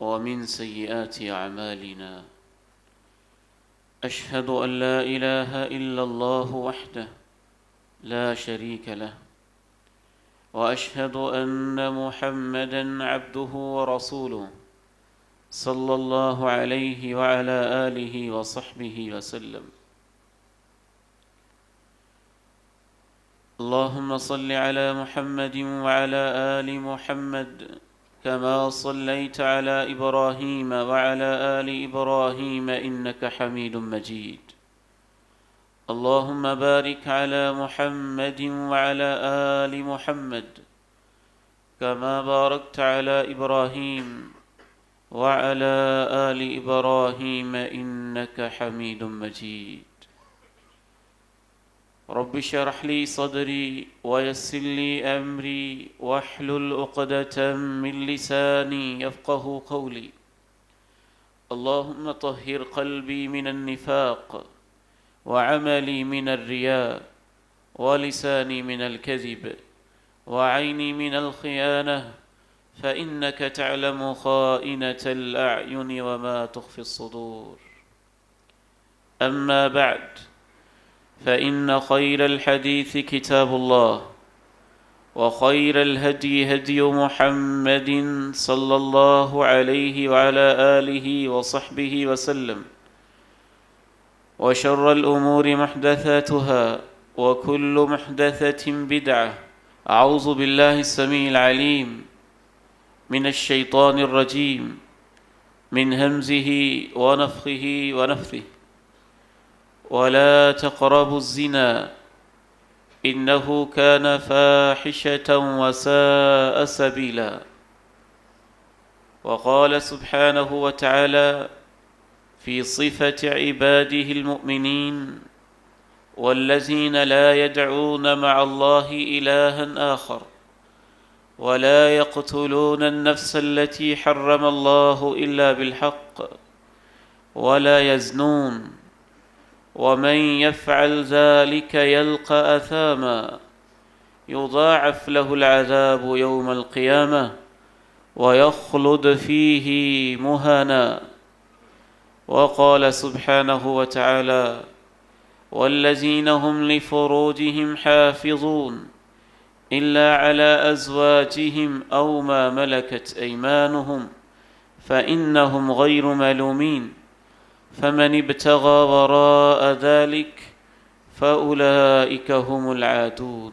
ومن سيئات أعمالنا أشهد أن لا إله إلا الله وحده لا شريك له وأشهد أن محمدًا عبده ورسوله صلى الله عليه وعلى آله وصحبه وسلم. اللهم صل على محمد وعلى آل محمد كما صليت على إبراهيم وعلى آل إبراهيم إنك حميد مجيد. اللهم بارك على محمد وعلى آل محمد كما باركت على إبراهيم وعلى آل إبراهيم إنك حميد مجيد. رب اشرح لي صدري ويسر لي أمري واحلل عقدة من لساني يفقه قولي. اللهم طهر قلبي من النفاق وعملي من الرياء ولساني من الكذب وعيني من الخيانة فإنك تعلم خائنة الأعين وما تخفي الصدور. أما بعد، فإن خير الحديث كتاب الله وخير الهدي هدي محمد صلى الله عليه وعلى آله وصحبه وسلم، وشر الأمور محدثاتها وكل محدثة بدعة. أعوذ بالله السميع العليم من الشيطان الرجيم من همزه ونفخه ونفثه. ولا تقربوا الزنا إنه كان فاحشة وساء سبيلا. وقال سبحانه وتعالى في صفة عباده المؤمنين: والذين لا يدعون مع الله إلها آخر ولا يقتلون النفس التي حرم الله إلا بالحق ولا يزنون ومن يفعل ذلك يلقى أثاما يضاعف له العذاب يوم القيامة ويخلد فيه مهانا. وقال سبحانه وتعالى: والذين هم لفروجهم حافظون إلا على أزواجهم أو ما ملكت أيمانهم فإنهم غير ملومين فمن ابتغى وراء ذلك فأولئك هم العادون.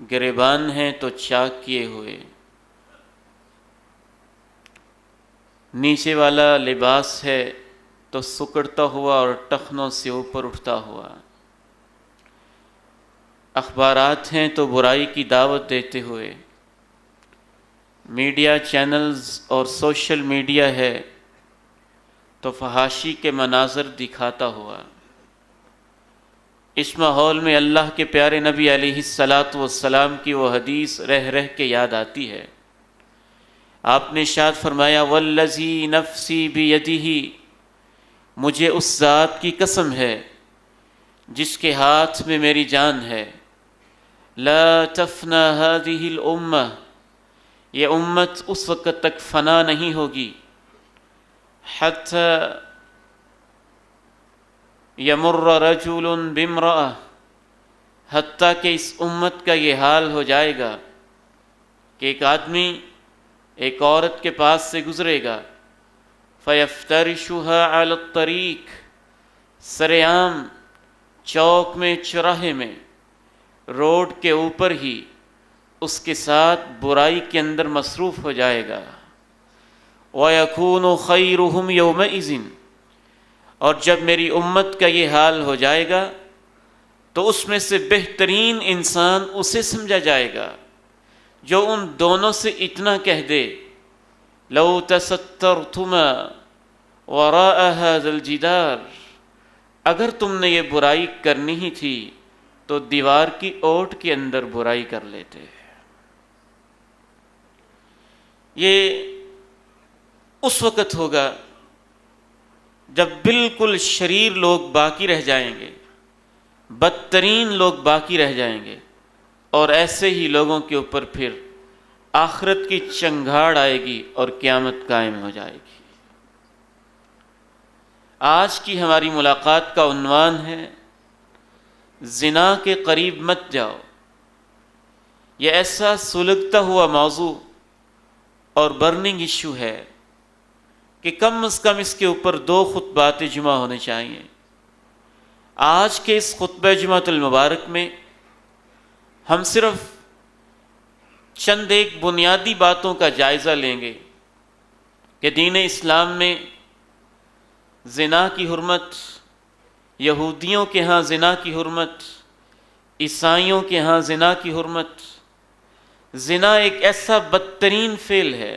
گریبان ہیں تو چاک کیے ہوئے، نیچے والا لباس ہے تو سکڑتا ہوا اور ٹخنوں سے اوپر اٹھتا ہوا، اخبارات ہیں تو برائی کی دعوت دیتے ہوئے، میڈیا چینلز اور سوشل میڈیا ہے تو فحاشی کے مناظر دکھاتا ہوا۔ اس ماحول میں اللہ کے پیارے نبی علیہ السلام کی وہ حدیث رہ رہ کے یاد آتی ہے۔ آپ نے ارشاد فرمایا والذی نفسی بیدہ، مجھے اس ذات کی قسم ہے جس کے ہاتھ میں میری جان ہے، لا تفنا هذه الامہ، یہ امت اس وقت تک فنا نہیں ہوگی حتی یمر رجل بامرأة، حتیٰ کہ اس امت کا یہ حال ہو جائے گا کہ ایک آدمی ایک عورت کے پاس سے گزرے گا، فیفترشها علی الطریق، سرعام چوک میں چوراہے میں روڈ کے اوپر ہی اس کے ساتھ برائی کے اندر مصروف ہو جائے گا، وَيَكُونُ خَيْرُهُمْ يَوْمَئِذٍ، اور جب میری امت کا یہ حال ہو جائے گا تو اس میں سے بہترین انسان اسے سمجھا جائے گا جو ان دونوں سے اتنا کہہ دے لَوْ تَسَتَّرْتُمَا وَرَاءَ هَذَا الْجِدَارِ، اگر تم نے یہ برائی کرنی ہی تھی تو دیوار کی اوٹ کے اندر برائی کر لیتے۔ یہ اس وقت ہوگا جب بالکل شریر لوگ باقی رہ جائیں گے، بدترین لوگ باقی رہ جائیں گے، اور ایسے ہی لوگوں کے اوپر پھر آخرت کی چنگھاڑ آئے گی اور قیامت قائم ہو جائے گی۔ آج کی ہماری ملاقات کا عنوان ہے زنا کے قریب مت جاؤ۔ یہ ایسا سلگتا ہوا موضوع اور برننگ ایشو ہے کہ کم از کم اس کے اوپر 2 خطبات جمعہ ہونے چاہیے۔ آج کے اس خطبہ جمعۃ المبارک میں ہم صرف چند ایک بنیادی باتوں کا جائزہ لیں گے کہ دین اسلام میں زنا کی حرمت، یہودیوں کے ہاں زنا کی حرمت، عیسائیوں کے ہاں زنا کی حرمت۔ زنا ایک ایسا بدترین فعل ہے،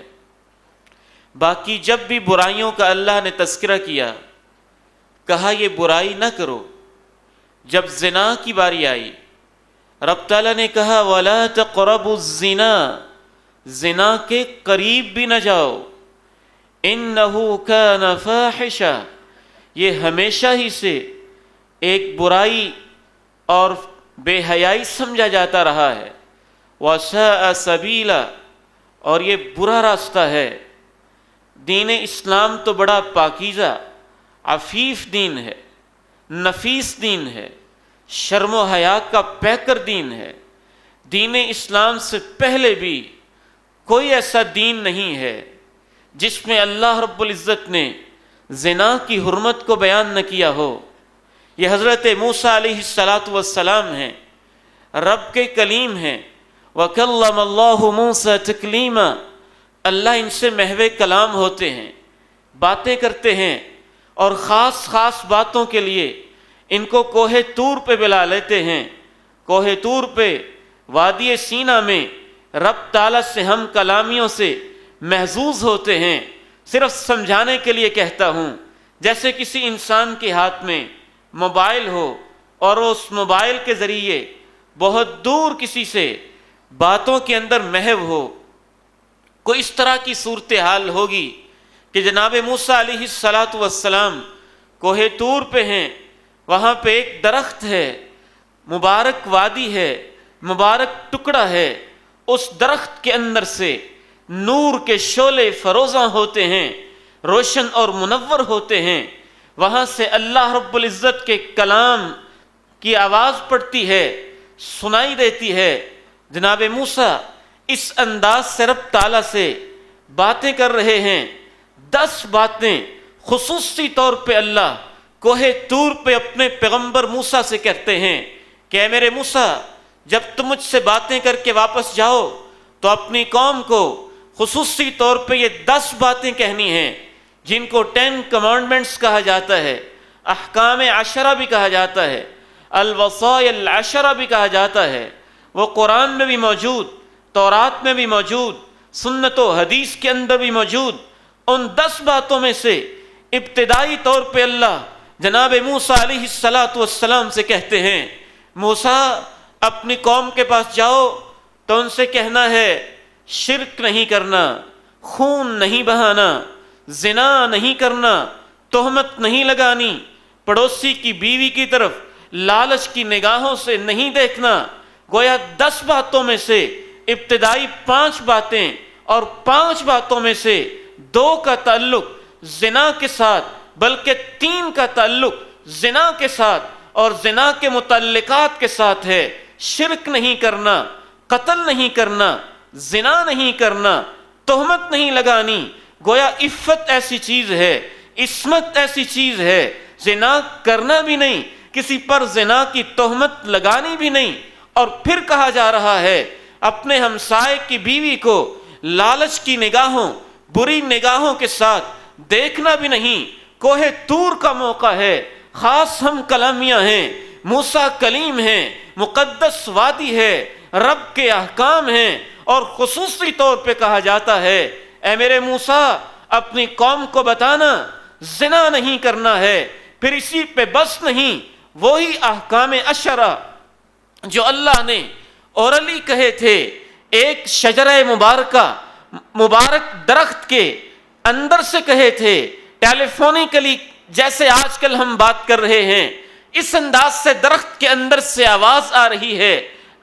باقی جب بھی برائیوں کا اللہ نے تذکرہ کیا کہا یہ برائی نہ کرو، جب زنا کی باری آئی رب تعالیٰ نے کہا وَلَا تَقْرَبُوا الزِّنَا، زنا کے قریب بھی نہ جاؤ، إِنَّهُ كَانَ فَاحِشًا، یہ ہمیشہ ہی سے ایک برائی اور بے حیائی سمجھا جاتا رہا ہے، وَسَاءَ سَبِيلًا، اور یہ برا راستہ ہے۔ دین اسلام تو بڑا پاکیزہ عفیف دین ہے، نفیس دین ہے، شرم و حیا کا پیکر دین ہے۔ دین اسلام سے پہلے بھی کوئی ایسا دین نہیں ہے جس میں اللہ رب العزت نے زنا کی حرمت کو بیان نہ کیا ہو۔ یہ حضرت موسیٰ علیہ السلام ہیں، رب کے کلیم ہیں، وَكَلَّمَ اللَّهُ مُوسَىٰ تَكْلِيمًا، اللہ ان سے محو کلام ہوتے ہیں، باتیں کرتے ہیں، اور خاص خاص باتوں کے لیے ان کو کوہ طور پہ بلا لیتے ہیں۔ کوہ طور پہ وادی سینا میں رب تعالیٰ سے ہم کلامیوں سے محظوظ ہوتے ہیں۔ صرف سمجھانے کے لیے کہتا ہوں، جیسے کسی انسان کے ہاتھ میں موبائل ہو اور اس موبائل کے ذریعے بہت دور کسی سے باتوں کے اندر محو ہو، کوئی اس طرح کی صورتحال ہوگی کہ جناب موسیٰ علیہ السلام کوہ طور پہ ہیں، وہاں پہ ایک درخت ہے، مبارک وادی ہے، مبارک ٹکڑا ہے، اس درخت کے اندر سے نور کے شعلے فروزاں ہوتے ہیں، روشن اور منور ہوتے ہیں، وہاں سے اللہ رب العزت کے کلام کی آواز پڑتی ہے، سنائی دیتی ہے۔ جناب موسیٰ اس انداز سے رب تعالیٰ سے باتیں کر رہے ہیں۔ 10 باتیں خصوصی طور پہ اللہ کوہ طور پہ اپنے پیغمبر موسیٰ سے کہتے ہیں کہ اے میرے موسیٰ، جب تم مجھ سے باتیں کر کے واپس جاؤ تو اپنی قوم کو خصوصی طور پہ یہ 10 باتیں کہنی ہیں، جن کو 10 کمانڈمنٹس کہا جاتا ہے، احکام 10 بھی کہا جاتا ہے، الوصایا العشرہ بھی کہا جاتا ہے۔ وہ قرآن میں بھی موجود، تورات میں بھی موجود، سنت و حدیث کے اندر بھی موجود۔ ان 10 باتوں میں سے ابتدائی طور پہ اللہ جناب موسیٰ علیہ السلام سے کہتے ہیں، موسیٰ اپنی قوم کے پاس جاؤ تو ان سے کہنا ہے شرک نہیں کرنا، خون نہیں بہانا، زنا نہیں کرنا، تہمت نہیں لگانی، پڑوسی کی بیوی کی طرف لالچ کی نگاہوں سے نہیں دیکھنا۔ گویا 10 باتوں میں سے ابتدائی 5 باتیں اور 5 باتوں میں سے 2 کا تعلق زنا کے ساتھ، بلکہ 3 کا تعلق زنا کے ساتھ اور زنا کے متعلقات کے ساتھ ہے۔ شرک نہیں کرنا، قتل نہیں کرنا، زنا نہیں کرنا، تہمت نہیں لگانی۔ گویا عفت ایسی چیز ہے، عصمت ایسی چیز ہے، زنا کرنا بھی نہیں، کسی پر زنا کی تہمت لگانی بھی نہیں۔ اور پھر کہا جا رہا ہے اپنے ہمسائے کی بیوی کو لالچ کی نگاہوں، بری نگاہوں کے ساتھ دیکھنا بھی نہیں۔ کوہ طور کا موقع ہے، خاص ہم کلامیاں ہیں، موسیٰ کلیم ہیں، مقدس وادی ہے، رب کے احکام ہیں، اور خصوصی طور پہ کہا جاتا ہے اے میرے موسیٰ اپنی قوم کو بتانا زنا نہیں کرنا ہے۔ پھر اسی پہ بس نہیں، وہی احکام 10 جو اللہ نے اورلی کہے تھے، ایک شجرہ مبارک درخت کے اندر سے کہے تھے، ٹیلی فونیکلی جیسے آج کل ہم بات کر رہے ہیں، اس انداز سے درخت کے اندر سے آواز آ رہی ہے۔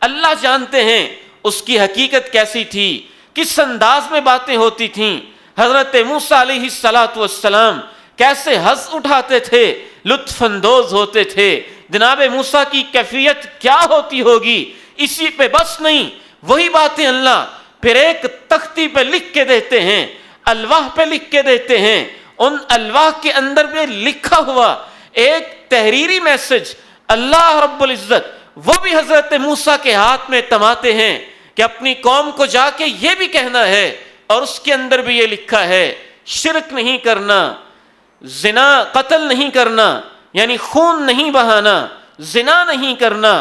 اللہ جانتے ہیں اس کی حقیقت کیسی تھی، کس انداز میں باتیں ہوتی تھیں۔ حضرت موسیٰ علیہ السلام کیسے ہنس اٹھاتے تھے، لطف اندوز ہوتے تھے۔ جناب موسیٰ کی کیفیت کیا ہوتی ہوگی، اسی پہ بس نہیں، وہی باتیں اللہ پھر ایک تختی پہ لکھ کے دیتے ہیں، الواح پہ لکھ کے دیتے ہیں۔ ان الواح کے اندر بھی لکھا ہوا ایک تحریری میسج اللہ رب العزت وہ بھی حضرت موسیٰ کے ہاتھ میں تماتے ہیں کہ اپنی قوم کو جا کے یہ بھی کہنا ہے، اور اس کے اندر بھی یہ لکھا ہے شرک نہیں کرنا، زنا قتل نہیں کرنا یعنی خون نہیں بہانا، زنا نہیں کرنا،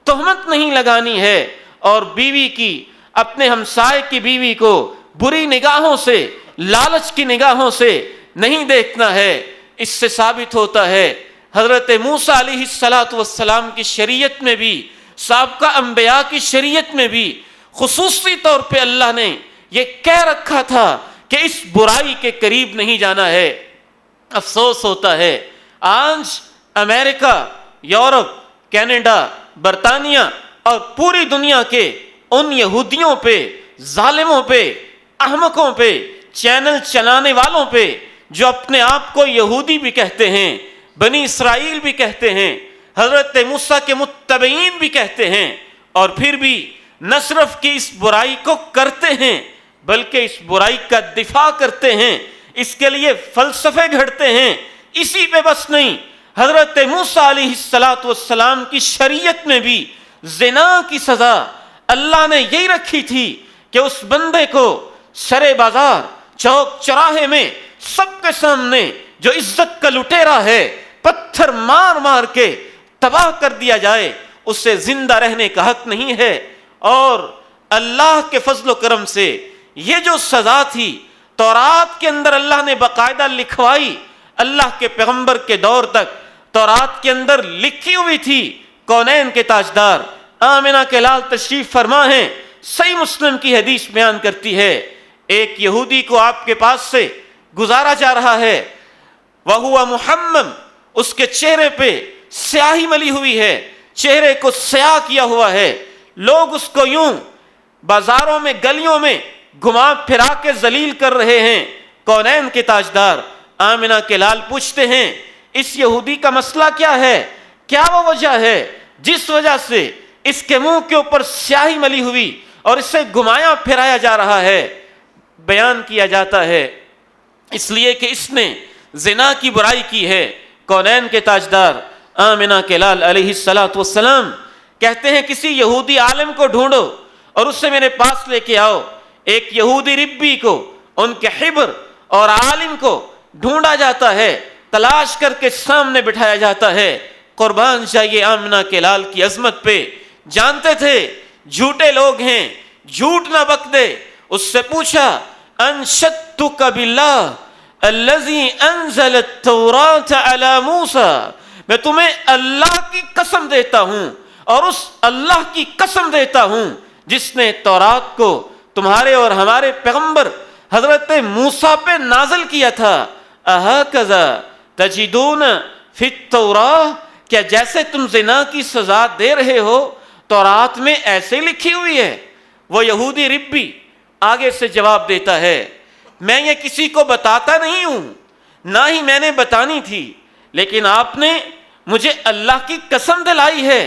تہمت نہیں لگانی ہے، اور بیوی کی، اپنے ہمسائے کی بیوی کو بری نگاہوں سے، لالچ کی نگاہوں سے نہیں دیکھنا ہے۔ اس سے ثابت ہوتا ہے حضرت موسیٰ علیہ السلام کی شریعت میں بھی، سابقہ انبیاء کی شریعت میں بھی خصوصی طور پہ اللہ نے یہ کہہ رکھا تھا کہ اس برائی کے قریب نہیں جانا ہے۔ افسوس ہوتا ہے آج امریکہ، یورپ، کینیڈا، برطانیہ اور پوری دنیا کے ان یہودیوں پہ، ظالموں پہ، احمقوں پہ، چینل چلانے والوں پہ جو اپنے آپ کو یہودی بھی کہتے ہیں، بنی اسرائیل بھی کہتے ہیں، حضرت موسیٰ کے متبعین بھی کہتے ہیں، اور پھر بھی نہ صرف کہ اس برائی کو کرتے ہیں بلکہ اس برائی کا دفاع کرتے ہیں، اس کے لیے فلسفے گھڑتے ہیں۔ اسی پہ بس نہیں، حضرت موسیٰ علیہ السلام کی شریعت میں بھی زنا کی سزا اللہ نے یہی رکھی تھی کہ اس بندے کو سرے بازار، چوک چراہے میں سب کے سامنے جو عزت کا لٹیرا ہے پتھر مار مار کے تباہ کر دیا جائے، اسے زندہ رہنے کا حق نہیں ہے۔ اور اللہ کے فضل و کرم سے یہ جو سزا تھی تورات کے اندر اللہ نے باقاعدہ لکھوائی، اللہ کے پیغمبر کے دور تک تورات کے اندر لکھی ہوئی تھی۔ کونین کے تاجدار آمنہ کے لال تشریف فرما ہیں، صحیح مسلم کی حدیث بیان کرتی ہے، ایک یہودی کو آپ کے پاس سے گزارا جا رہا ہے، وَهُوَ مُحَمَّمٌ، اس کے چہرے پہ سیاہی ملی ہوئی ہے، چہرے کو سیاہ کیا ہوا ہے، لوگ اس کو یوں بازاروں میں، گلیوں میں گھما پھرا کے ذلیل کر رہے ہیں۔ کونین کے تاجدار آمنہ کے لال پوچھتے ہیں اس یہودی کا مسئلہ کیا ہے، کیا وہ وجہ ہے جس وجہ سے اس کے منہ کے اوپر سیاہی ملی ہوئی اور اسے گھمایا پھرایا جا رہا ہے؟ بیان کیا جاتا ہے اس لیے کہ اس نے زنا کی برائی کی ہے۔ کونین کے تاجدار آمنہ کے لال علیہ السلام کہتے ہیں کسی یہودی عالم کو ڈھونڈو اور اس سے میرے پاس لے کے آؤ. ایک یہودی ربی کو، ان کے حبر اور عالم کو ڈھونڈا جاتا ہے، تلاش کر کے سامنے بٹھایا جاتا ہے. قربان جائیے آمنہ کے لال کی عظمت پہ. جانتے تھے جھوٹے لوگ ہیں، جھوٹ نہ بک دے. اس سے پوچھا انشدتک باللہ الذی انزل التوراۃ علی موسیٰ، میں تمہیں اللہ کی قسم دیتا ہوں اور اس اللہ کی قسم دیتا ہوں جس نے تورات کو تمہارے اور ہمارے پیغمبر حضرت موسیٰ پہ نازل کیا تھا. اہکذا تجدون فی التوراۃ، کیا جیسے تم زنا کی سزا دے رہے ہو تورات میں ایسے لکھی ہوئی ہے؟ وہ یہودی ربی آگے سے جواب دیتا ہے میں یہ کسی کو بتاتا نہیں ہوں، نہ ہی میں نے بتانی تھی، لیکن آپ نے مجھے اللہ کی قسم دلائی ہے،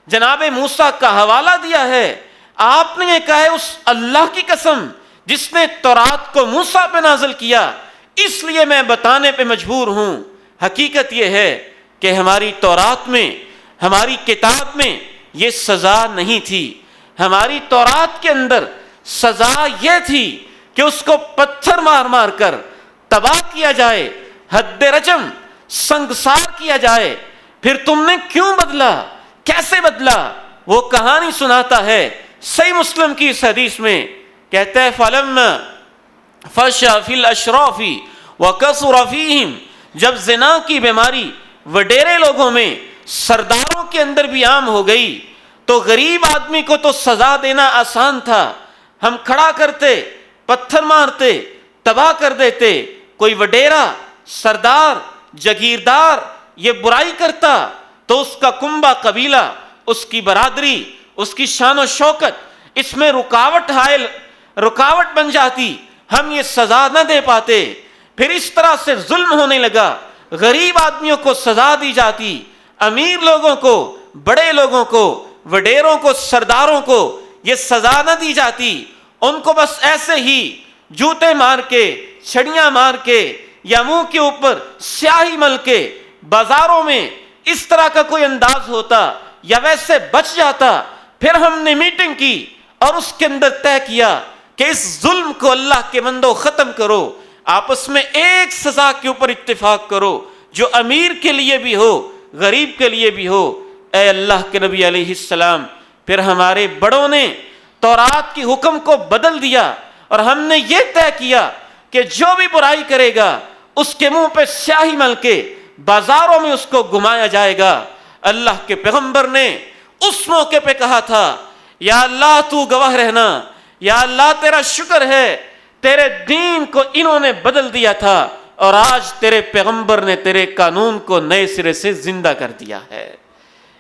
جناب موسیٰ کا حوالہ دیا ہے، آپ نے یہ کہا ہے اس اللہ کی قسم جس نے تورات کو موسیٰ پہ نازل کیا، اس لیے میں بتانے پہ مجبور ہوں. حقیقت یہ ہے کہ ہماری تورات میں، ہماری کتاب میں یہ سزا نہیں تھی. ہماری تورات کے اندر سزا یہ تھی کہ اس کو پتھر مار مار کر تباہ کیا جائے، حد رجم سنگسار کیا جائے. پھر تم نے کیوں بدلا، کیسے بدلا؟ وہ کہانی سناتا ہے صحیح مسلم کی اس حدیث میں، کہتا ہے فَلَمَّا فَشَا فِي الْأَشْرَافِ وَكَثُرَ فِيهِمْ، جب زنا کی بیماری وڈیرے لوگوں میں، سرداروں کے اندر بھی عام ہو گئی تو غریب آدمی کو تو سزا دینا آسان تھا، ہم کھڑا کرتے، پتھر مارتے، تباہ کر دیتے. کوئی وڈیرا، سردار، جگیردار یہ برائی کرتا تو اس کا کنبہ قبیلہ، اس کی برادری، اس کی شان و شوکت اس میں رکاوٹ بن جاتی، ہم یہ سزا نہ دے پاتے. پھر اس طرح سے ظلم ہونے لگا، غریب آدمیوں کو سزا دی جاتی، امیر لوگوں کو، بڑے لوگوں کو، وڈیروں کو، سرداروں کو یہ سزا نہ دی جاتی. ان کو بس ایسے ہی جوتے مار کے، چھڑیاں مار کے یا منہ کے اوپر سیاہی مل کے بازاروں میں اس طرح کا کوئی انداز ہوتا یا ویسے بچ جاتا. پھر ہم نے میٹنگ کی اور اس کے اندر طے کیا کہ اس ظلم کو اللہ کے بندو ختم کرو، آپس میں ایک سزا کے اوپر اتفاق کرو جو امیر کے لیے بھی ہو، غریب کے لیے بھی ہو. اے اللہ کے نبی علیہ السلام، پھر ہمارے بڑوں نے تورات کی حکم کو بدل دیا اور ہم نے یہ طے کیا کہ جو بھی برائی کرے گا اس کے منہ پہ سیاہی مل کے بازاروں میں اس کو گھمایا جائے گا. اللہ کے پیغمبر نے اس موقع پہ کہا تھا یا اللہ تو گواہ رہنا، یا اللہ تیرا شکر ہے تیرے دین کو انہوں نے بدل دیا تھا اور آج تیرے پیغمبر نے تیرے قانون کو نئے سرے سے زندہ کر دیا ہے.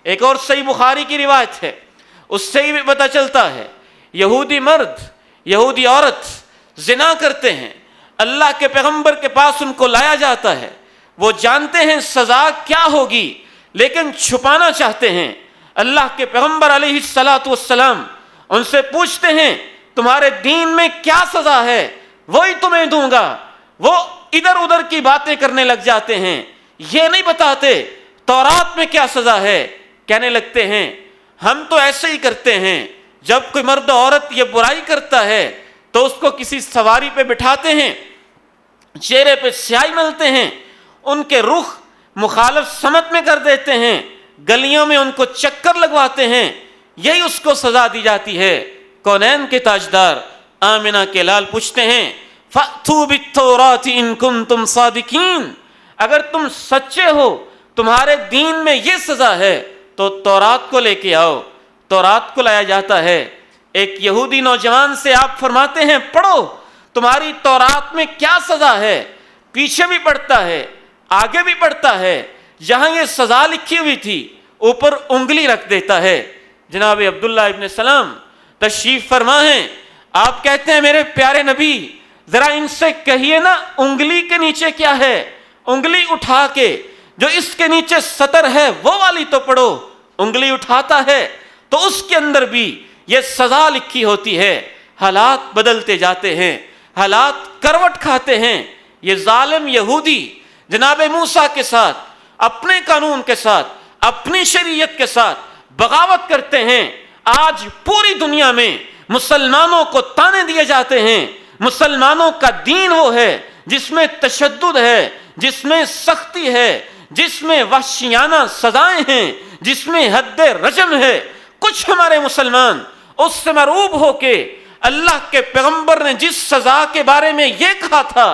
ایک اور صحیح بخاری کی روایت ہے، اس سے ہی بھی پتہ چلتا ہے یہودی مرد، یہودی عورت زنا کرتے ہیں، اللہ کے پیغمبر کے پاس ان کو لایا جاتا ہے، وہ جانتے ہیں سزا کیا ہوگی لیکن چھپانا چاہتے ہیں. اللہ کے پیغمبر علیہ السلام ان سے پوچھتے ہیں تمہارے دین میں کیا سزا ہے، وہی تمہیں دوں گا. وہ ادھر ادھر کی باتیں کرنے لگ جاتے ہیں، یہ نہیں بتاتے تورات میں کیا سزا ہے. کہنے لگتے ہیں ہم تو ایسے ہی کرتے ہیں، جب کوئی مرد عورت یہ برائی کرتا ہے تو اس کو کسی سواری پہ بٹھاتے ہیں، چہرے پہ سیاہی ملتے ہیں، ان کے رخ مخالف سمت میں کر دیتے ہیں، گلیوں میں ان کو چکر لگواتے ہیں، یہی اس کو سزا دی جاتی ہے. کونین کے تاجدار آمنہ کے لال پوچھتے ہیں فَأْتُوا بِالتَّوْرَاةِ إِن كُنتُمْ صَادِقِينَ، اگر تم سچے ہو تمہارے دین میں یہ سزا ہے تو تورات کو لے کے آؤ. تورات کو لایا جاتا ہے. ایک یہودی نوجوان سے آپ فرماتے ہیں پڑھو تمہاری تورات میں کیا سزا ہے. پیچھے بھی پڑھتا ہے، آگے بھی پڑھتا ہے، جہاں یہ سزا لکھی ہوئی تھی اوپر انگلی رکھ دیتا ہے. جناب عبداللہ ابن سلام تشریف فرما ہیں، آپ کہتے ہیں میرے پیارے نبی ذرا ان سے کہیے نا انگلی کے نیچے کیا ہے، انگلی اٹھا کے جو اس کے نیچے سطر ہے وہ والی تو پڑھو. انگلی اٹھاتا ہے تو اس کے اندر بھی یہ سزا لکھی ہوتی ہے. حالات بدلتے جاتے ہیں، حالات کروٹ کھاتے ہیں. یہ ظالم یہودی جناب موسیٰ کے ساتھ، اپنے قانون کے ساتھ، اپنی شریعت کے ساتھ بغاوت کرتے ہیں. آج پوری دنیا میں مسلمانوں کو تانے دیے جاتے ہیں. مسلمانوں کا دین وہ ہے جس میں تشدد ہے، جس میں سختی ہے، جس میں وحشیانہ سزائیں ہیں، جس میں حد رجم ہے. کچھ ہمارے مسلمان اس سے مرعوب ہو کے اللہ کے پیغمبر نے جس سزا کے بارے میں یہ کہا تھا،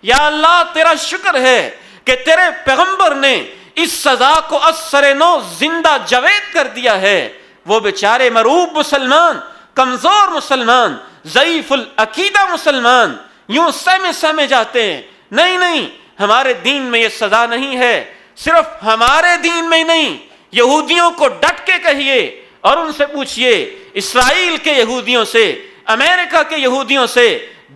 یا اللہ تیرا شکر ہے کہ تیرے پیغمبر نے اس سزا کو اثر نو زندہ جاوید کر دیا ہے، وہ بیچارے مرعوب مسلمان، کمزور مسلمان، ضعیف العقیدہ مسلمان یوں سہمے جاتے ہیں. نہیں، ہمارے دین میں یہ سزا نہیں ہے. صرف ہمارے دین میں نہیں، یہودیوں کو ڈٹ کے کہیے اور ان سے پوچھئے، اسرائیل کے یہودیوں سے، امریکہ کے یہودیوں سے،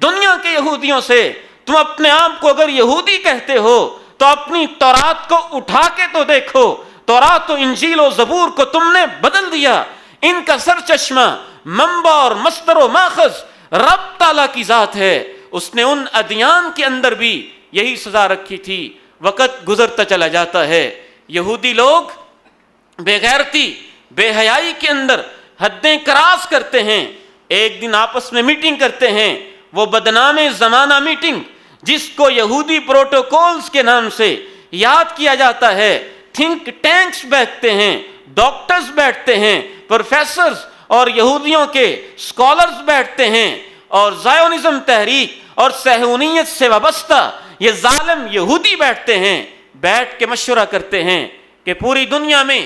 دنیا کے یہودیوں سے، تم اپنے آپ کو اگر یہودی کہتے ہو تو اپنی تورات کو اٹھا کے تو دیکھو. تورات و انجیل و زبور کو تم نے بدل دیا. ان کا سر چشمہ، منبع اور مصدر و ماخذ رب تعالیٰ کی ذات ہے. اس نے ان ادیان کے اندر بھی یہی سزا رکھی تھی. وقت گزرتا چلا جاتا ہے، یہودی لوگ بے غیرتی، بے حیائی کے اندر حدیں کراس کرتے ہیں. ایک دن آپس میں میٹنگ کرتے ہیں، وہ بدنام زمانہ میٹنگ جس کو یہودی پروٹوکولز کے نام سے یاد کیا جاتا ہے. تھنک ٹینکس بیٹھتے ہیں، ڈاکٹرز بیٹھتے ہیں، پروفیسرز اور یہودیوں کے اسکالرز بیٹھتے ہیں، اور زائونزم تحریک اور صہیونیت سے وابستہ یہ ظالم یہودی بیٹھتے ہیں. بیٹھ کے مشورہ کرتے ہیں کہ پوری دنیا میں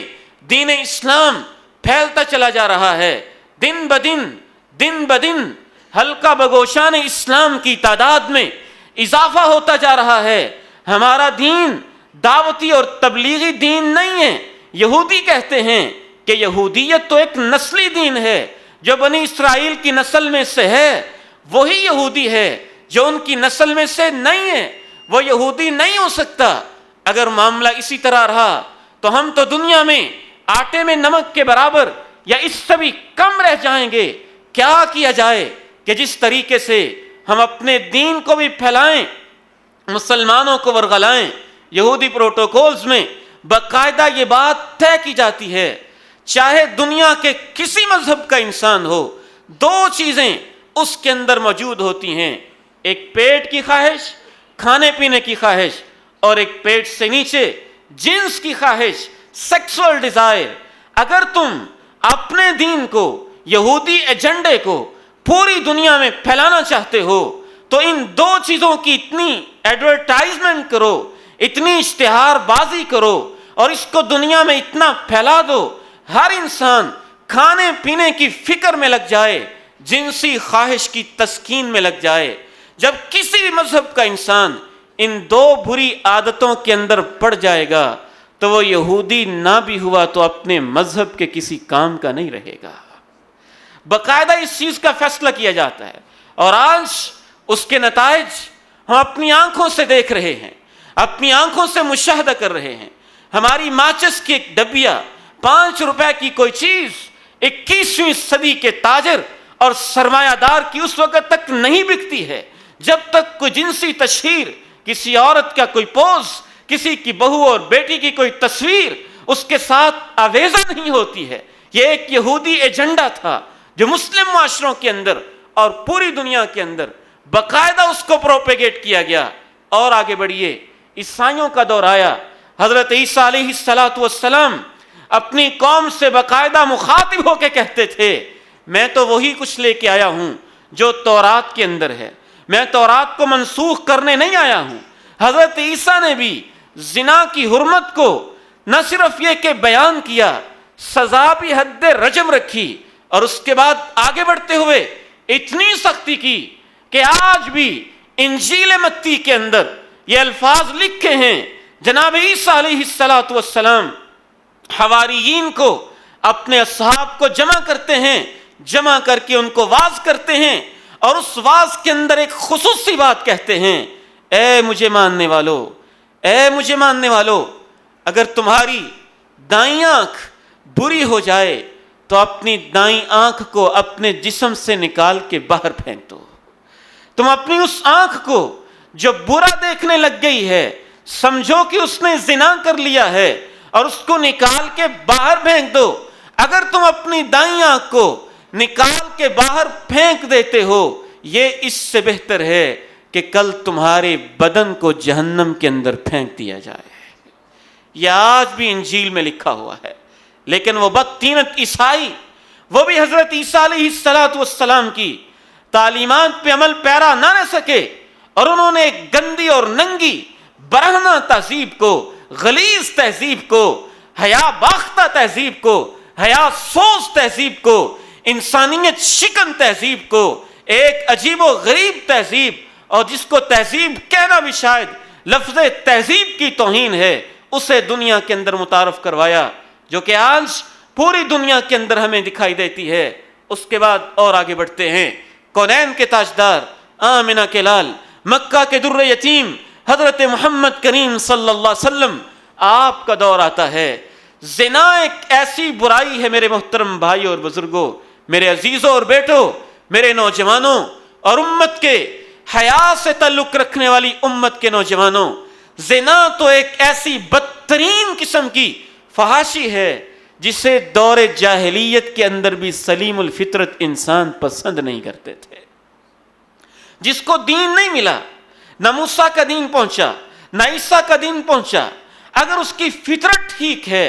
دین اسلام پھیلتا چلا جا رہا ہے. دن بدن حلقہ بگوشان اسلام کی تعداد میں اضافہ ہوتا جا رہا ہے. ہمارا دین دعوتی اور تبلیغی دین نہیں ہے. یہودی کہتے ہیں کہ یہودیت تو ایک نسلی دین ہے، جو بنی اسرائیل کی نسل میں سے ہے وہی یہودی ہے، جو ان کی نسل میں سے نہیں ہے وہ یہودی نہیں ہو سکتا. اگر معاملہ اسی طرح رہا تو ہم تو دنیا میں آٹے میں نمک کے برابر یا اس سے بھی کم رہ جائیں گے. کیا کیا جائے کہ جس طریقے سے ہم اپنے دین کو بھی پھیلائیں، مسلمانوں کو ورغلائیں. یہودی پروٹوکولز میں باقاعدہ یہ بات طے کی جاتی ہے، چاہے دنیا کے کسی مذہب کا انسان ہو، دو چیزیں اس کے اندر موجود ہوتی ہیں، ایک پیٹ کی خواہش، کھانے پینے کی خواہش، اور ایک پیٹ سے نیچے جنس کی خواہش، سیکسول ڈیزائر. اگر تم اپنے دین کو، یہودی ایجنڈے کو پوری دنیا میں پھیلانا چاہتے ہو تو ان دو چیزوں کی اتنی ایڈورٹائزمنٹ کرو، اتنی اشتہار بازی کرو اور اس کو دنیا میں اتنا پھیلا دو، ہر انسان کھانے پینے کی فکر میں لگ جائے، جنسی خواہش کی تسکین میں لگ جائے. جب کسی بھی مذہب کا انسان ان دو بری عادتوں کے اندر پڑ جائے گا تو وہ یہودی نہ بھی ہوا تو اپنے مذہب کے کسی کام کا نہیں رہے گا. باقاعدہ اس چیز کا فیصلہ کیا جاتا ہے اور آج اس کے نتائج ہم اپنی آنکھوں سے دیکھ رہے ہیں، اپنی آنکھوں سے مشاہدہ کر رہے ہیں. ہماری ماچس کی ایک ڈبیا، 5 روپے کی کوئی چیز 21ویں صدی کے تاجر اور سرمایہ دار کی اس وقت تک نہیں بکتی ہے جب تک کوئی جنسی تشہیر، کسی عورت کا کوئی پوز، کسی کی بہو اور بیٹی کی کوئی تصویر اس کے ساتھ آویزہ نہیں ہوتی ہے. یہ ایک یہودی ایجنڈا تھا جو مسلم معاشروں کے اندر اور پوری دنیا کے اندر باقاعدہ اس کو پروپیگیٹ کیا گیا. اور آگے بڑھیے، عیسائیوں کا دور آیا. حضرت عیسیٰ علیہ السلام اپنی قوم سے باقاعدہ مخاطب ہو کے کہتے تھے، میں تو وہی کچھ لے کے آیا ہوں جو تورات کے اندر ہے، میں تورات کو منسوخ کرنے نہیں آیا ہوں. حضرت عیسیٰ نے بھی زنا کی حرمت کو نہ صرف یہ کہ بیان کیا، سزا بھی حد رجم رکھی، اور اس کے بعد آگے بڑھتے ہوئے اتنی سختی کی کہ آج بھی انجیل متی کے اندر یہ الفاظ لکھے ہیں، جناب عیسیٰ علیہ السلام حواریین کو، اپنے اصحاب کو جمع کرتے ہیں، جمع کر کے ان کو واعظ کرتے ہیں، اور اس واعظ کے اندر ایک خصوصی بات کہتے ہیں، اے مجھے ماننے والو، اے مجھے ماننے والو، اگر تمہاری دائیں آنکھ بری ہو جائے تو اپنی دائیں آنکھ کو اپنے جسم سے نکال کے باہر پھینک دو. تم اپنی اس آنکھ کو جو برا دیکھنے لگ گئی ہے، سمجھو کہ اس نے زنا کر لیا ہے، اور اس کو نکال کے باہر پھینک دو. اگر تم اپنی دائیں آنکھ کو نکال کے باہر پھینک دیتے ہو، یہ اس سے بہتر ہے کہ کل تمہارے بدن کو جہنم کے اندر پھینک دیا جائے۔ یہ آج بھی انجیل میں لکھا ہوا ہے۔ لیکن وہ بدتینت عیسائی، وہ بھی حضرت عیسیٰ علیہ السلام کی تعلیمات پہ عمل پیرا نہ رہ سکے، اور انہوں نے ایک گندی اور ننگی برہنہ تہذیب کو، غلیظ تہذیب کو، حیا باختہ تہذیب کو، حیا سوز تہذیب کو، انسانیت شکن تہذیب کو، ایک عجیب و غریب تہذیب، اور جس کو تہذیب کہنا بھی شاید لفظ تہذیب کی توہین ہے، اسے دنیا کے اندر متعارف کروایا، جو کہ آج پوری دنیا کے اندر ہمیں دکھائی دیتی ہے۔ اس کے بعد اور آگے بڑھتے ہیں، کونین کے تاجدار، آمنہ کے لال، مکہ کے در یتیم حضرت محمد کریم صلی اللہ علیہ وسلم، آپ کا دور آتا ہے۔ زنا ایک ایسی برائی ہے میرے محترم بھائی اور بزرگوں، میرے عزیزوں اور بیٹوں، میرے نوجوانوں اور امت کے حیا سے تعلق رکھنے والی امت کے نوجوانوں، زنا تو ایک ایسی بدترین قسم کی فحاشی ہے جسے دور جاہلیت کے اندر بھی سلیم الفطرت انسان پسند نہیں کرتے تھے۔ جس کو دین نہیں ملا، نہ موسیٰ کا دین پہنچا، نہ عیسیٰ کا دین پہنچا، اگر اس کی فطرت ٹھیک ہے،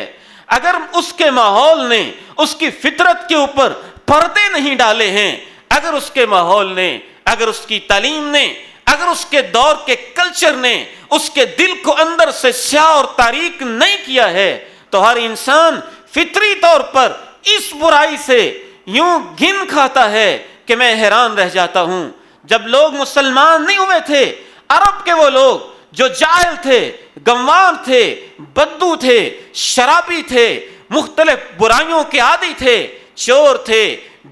اگر اس کے ماحول نے اس کی فطرت کے اوپر پردے نہیں ڈالے ہیں، اگر اس کے ماحول نے، اگر اس کی تعلیم نے، اگر اس کے دور کے کلچر نے اس کے دل کو اندر سے سیاہ اور تاریک نہیں کیا ہے، تو ہر انسان فطری طور پر اس برائی سے یوں گھن کھاتا ہے کہ میں حیران رہ جاتا ہوں۔ جب لوگ مسلمان نہیں ہوئے تھے، عرب کے وہ لوگ جو جاہل تھے، گنوار تھے، بدو تھے، شرابی تھے، مختلف برائیوں کے عادی تھے، چور تھے،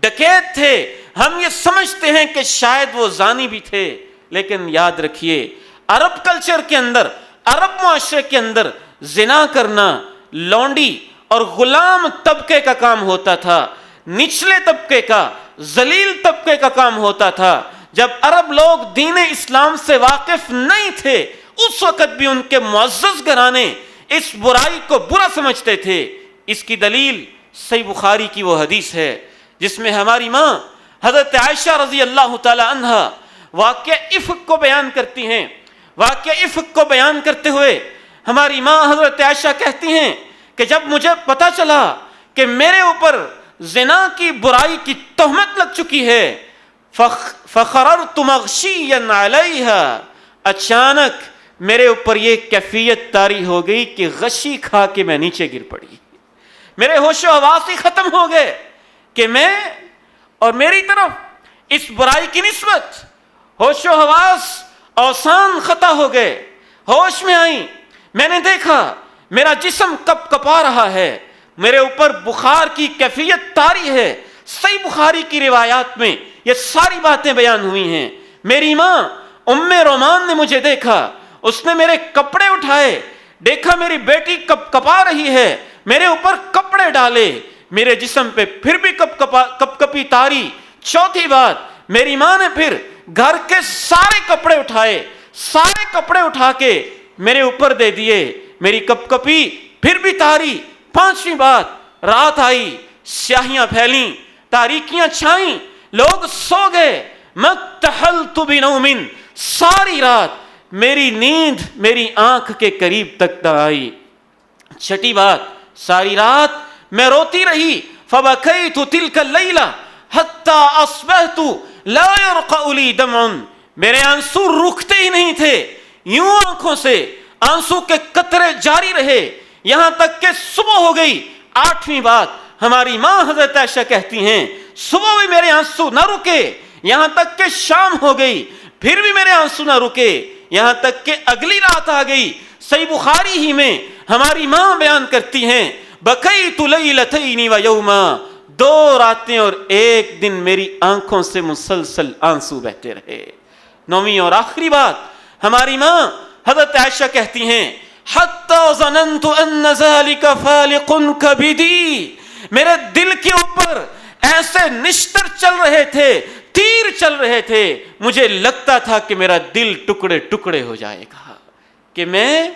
ڈکیت تھے، ہم یہ سمجھتے ہیں کہ شاید وہ زانی بھی تھے، لیکن یاد رکھیے عرب کلچر کے اندر، عرب معاشرے کے اندر زنا کرنا لونڈی اور غلام طبقے کا کام ہوتا تھا، نچلے طبقے کا، ذلیل طبقے کا کام ہوتا تھا۔ جب عرب لوگ دین اسلام سے واقف نہیں تھے، اس وقت بھی ان کے معزز گھرانے اس برائی کو برا سمجھتے تھے۔ اس کی دلیل صحیح بخاری کی وہ حدیث ہے جس میں ہماری ماں حضرت عائشہ رضی اللہ تعالی عنہا واقعہ افک کو بیان کرتی ہیں۔ واقعہ افک کو بیان کرتے ہوئے ہماری ماں حضرت عائشہ کہتی ہیں کہ جب مجھے پتا چلا کہ میرے اوپر زنا کی برائی کی تہمت لگ چکی ہے، فخررت مغشیا علیہا، اچانک میرے اوپر یہ کیفیت طاری ہو گئی کہ غشی کھا کے میں نیچے گر پڑی، میرے ہوش و حواس ہی ختم ہو گئے کہ میں اور میری طرف اس برائی کی نسبت، ہوش و حواس اوسان خطا ہو گئے، ہوش میں آئی، میں نے دیکھا میرا جسم کپ کپا رہا ہے، میرے اوپر بخار کی کیفیت طاری ہے۔ صحیح بخاری کی روایات میں یہ ساری باتیں بیان ہوئی ہیں۔ میری ماں ام رومان نے مجھے دیکھا، اس نے میرے کپڑے اٹھائے، دیکھا میری بیٹی کپ کپا رہی ہے، میرے اوپر کپڑے ڈالے، میرے جسم پہ پھر بھی کپ کپی طاری۔ چوتھی بات، میری ماں نے پھر گھر کے سارے کپڑے اٹھائے، سارے کپڑے اٹھا کے میرے اوپر دے دیے، میری کپ کپی پھر بھی طاری۔ پانچویں بات، رات آئی، سیاہیاں پھیلیں، تاریکیاں چھائیں، لوگ سو گئے، متحلت بنوم، ساری رات میری نیند میری آنکھ کے قریب تک نہ آئی۔ چھٹی بات، ساری رات میں روتی رہی، فبکیت تلک اللیلہ حتی اصبحت لا یرقع لی دمع، میرے آنسو رکتے ہی نہیں تھے، یوں آنکھوں سے آنسو کے قطرے جاری رہے یہاں تک کہ صبح ہو گئی۔ آٹھویں بات، ہماری ماں حضرت عائشہ کہتی ہیں صبح بھی میرے آنسو نہ رکے یہاں تک کہ شام ہو گئی، پھر بھی میرے آنسو نہ رکے یہاں تک کہ اگلی رات آ گئی۔ صحیح بخاری ہی میں ہماری ماں بیان کرتی ہیں بکیت لیلتین و یوما، 2 راتیں اور 1 دن میری آنکھوں سے مسلسل آنسو بہتے رہے۔ 9ویں اور آخری بات، ہماری ماں حضرت عائشہ کہتی ہیں حتی ظننت ان ذلک فالق کبدی، میرے دل کے اوپر ایسے نشتر چل رہے تھے، تیر چل رہے تھے، مجھے لگتا تھا کہ میرا دل ٹکڑے ٹکڑے ہو جائے گا، کہ میں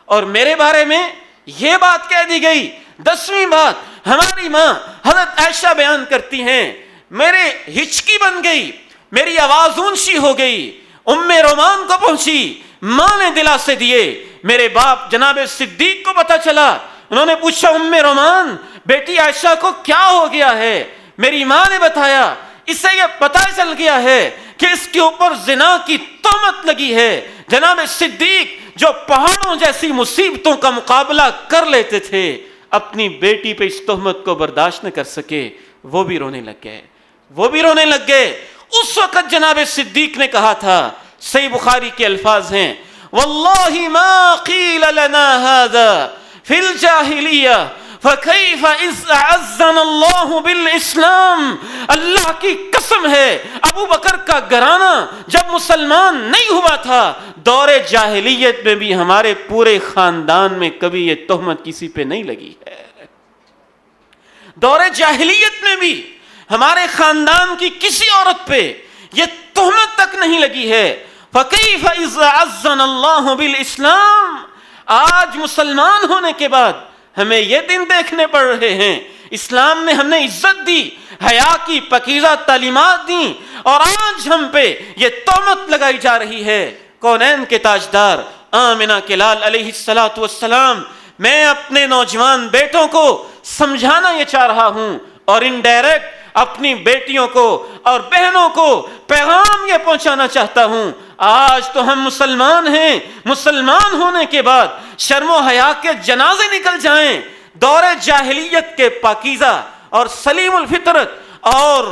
اور میرے بارے میں یہ بات کہہ دی گئی۔ 10ویں بات ہماری ماں حضرت عائشہ بیان کرتی ہیں، میرے ہچکی بن گئی، میری آواز اونچی ہو گئی، ام رومان کو پہنچی، ماں نے دلاسے دیے، میرے باپ جناب صدیق کو پتہ چلا، انہوں نے پوچھا ام رومان بیٹی عائشہ کو کیا ہو گیا ہے؟ میری ماں نے بتایا اسے یہ پتہ چل گیا ہے کہ اس کے اوپر زنا کی تہمت لگی ہے۔ جناب صدیق جو پہاڑوں جیسی مصیبتوں کا مقابلہ کر لیتے تھے، اپنی بیٹی پہ اس تہمت کو برداشت نہ کر سکے، وہ بھی رونے لگ گئے۔ اس وقت جناب صدیق نے کہا تھا، صحیح بخاری کے الفاظ ہیں، واللہ ما قیل لنا هذا فی الجاہلیہ فکیف اذ اعزنا اللہ بالاسلام۔ اللہ کی قسم ہے، ابو بکر کا گھرانہ جب مسلمان نہیں ہوا تھا، دور جاہلیت میں بھی ہمارے پورے خاندان میں کبھی یہ تہمت کسی پہ نہیں لگی ہے۔ دور جاہلیت میں بھی ہمارے خاندان کی کسی عورت پہ یہ تہمت تک نہیں لگی ہے۔ فکیف اذ اعزنا اللہ بالاسلام۔ آج مسلمان ہونے کے بعد ہمیں یہ دن دیکھنے پڑ رہے ہیں، اسلام نے ہمیں عزت دی، حیا کی پاکیزہ تعلیمات دیں، اور آج ہم پہ یہ تہمت لگائی جا رہی ہے۔ کونین کے تاجدار آمنہ کے لال علیہ السلام، میں اپنے نوجوان بیٹوں کو سمجھانا یہ چاہ رہا ہوں، اور انڈائریکٹ اپنی بیٹیوں کو اور بہنوں کو پیغام یہ پہنچانا چاہتا ہوں، آج تو ہم مسلمان ہیں، مسلمان ہونے کے بعد شرم و حیا کے جنازے نکل جائیں، دور جاہلیت کے پاکیزہ اور سلیم الفطرت اور